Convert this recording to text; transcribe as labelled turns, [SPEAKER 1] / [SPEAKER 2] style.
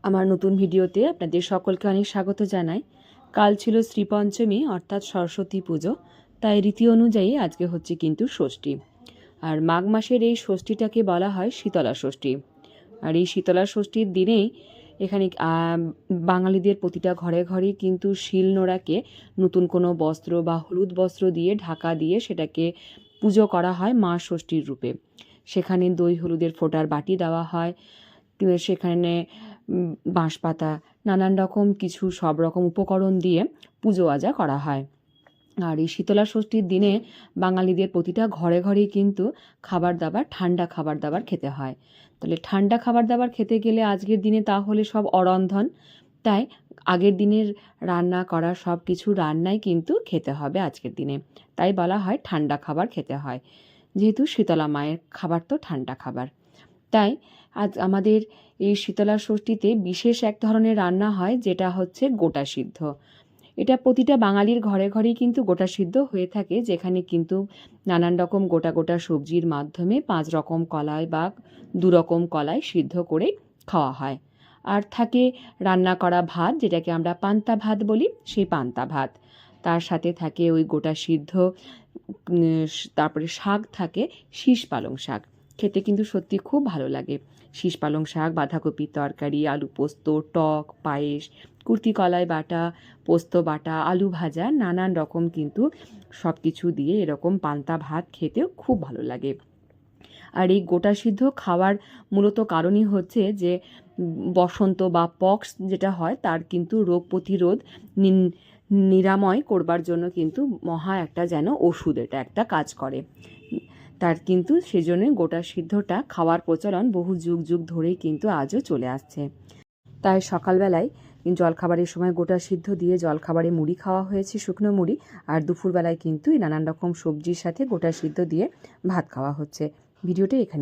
[SPEAKER 1] আমার নতুন ভিডিওতে আপনাদের সকলকে অনেক স্বাগত জানাই। কাল ছিল শ্রীপঞ্চমী অর্থাৎ সরস্বতী পুজো, তাই রীতি অনুযায়ী আজকে হচ্ছে কিন্তু ষষ্ঠী। আর মাঘ মাসের এই ষষ্ঠীটাকে বলা হয় শীতলা ষষ্ঠী। আর এই শীতলা ষষ্ঠীর দিনেই এখানে বাঙালিদের প্রতিটা ঘরে ঘরেই কিন্তু শিল নোড়াকে নতুন কোনো বস্ত্র বা হলুদ বস্ত্র দিয়ে ঢাকা দিয়ে সেটাকে পুজো করা হয় মা ষষ্ঠীর রূপে। সেখানে দই হলুদের ফোঁটার বাটি দেওয়া হয়, সেখানে বাঁশপাতা, নানান রকম কিছু সব রকম উপকরণ দিয়ে পুজো আজা করা হয়। আর এই শীতলা ষষ্ঠীর দিনে বাঙালিদের প্রতিটা ঘরে ঘরেই কিন্তু খাবার দাবার, ঠান্ডা খাবার দাবার খেতে হয়। তাহলে ঠান্ডা খাবার দাবার খেতে গেলে আজকের দিনে তাহলে সব অরন্ধন, তাই আগের দিনের রান্না করা সব কিছু রান্নাই কিন্তু খেতে হবে আজকের দিনে। তাই বলা হয় ঠান্ডা খাবার খেতে হয়, যেহেতু শীতলা মায়ের খাবার তো ঠান্ডা খাবার। তাই আজ আমাদের এই শীতলা ষষ্ঠীতে বিশেষ এক ধরনের রান্না হয়, যেটা হচ্ছে গোটা সিদ্ধ। এটা প্রতিটা বাঙালির ঘরে ঘরেই কিন্তু গোটা সিদ্ধ হয়ে থাকে, যেখানে কিন্তু নানান রকম গোটা গোটা সবজির মাধ্যমে 5 রকম কলাই বা 2 রকম কলাই সিদ্ধ করে খাওয়া হয়। আর থাকে রান্না করা ভাত, যেটাকে আমরা পান্তা ভাত বলি, সেই পান্তা ভাত। তার সাথে থাকে ওই গোটা সিদ্ধ, তারপরে শাক থাকে শীষ পালং শাক। খেতে কিন্তু সত্যি খুব ভালো লাগে। শীষ পালং শাক, বাঁধাকপির তরকারি, আলু পোস্ত, টক, পায়েস, কুর্তি কলাই বাটা, পোস্ত বাটা, আলু ভাজা, নানান রকম কিন্তু সব কিছু দিয়ে এরকম পান্তা ভাত খেতেও খুব ভালো লাগে। আর এই গোটা সিদ্ধ খাওয়ার মূলত কারণই হচ্ছে যে বসন্ত বা পক্স যেটা হয় তার কিন্তু রোগ প্রতিরোধ নিরাময় করবার জন্য কিন্তু মহা একটা যেন ওষুধ, এটা একটা কাজ করে। তার কিন্তু সেজন্যই গোটা সিদ্ধটা খাওয়ার প্রচলন বহু যুগ যুগ ধরেই কিন্তু আজও চলে আসছে। তাই সকালবেলায় জলখাবারের সময় গোটা সিদ্ধ দিয়ে জলখাবারে মুড়ি খাওয়া হয়েছে, শুকনো মুড়ি। আর দুপুরবেলায় কিন্তু নানান রকম সবজির সাথে গোটা সিদ্ধ দিয়ে ভাত খাওয়া হচ্ছে। ভিডিওটা এখানে।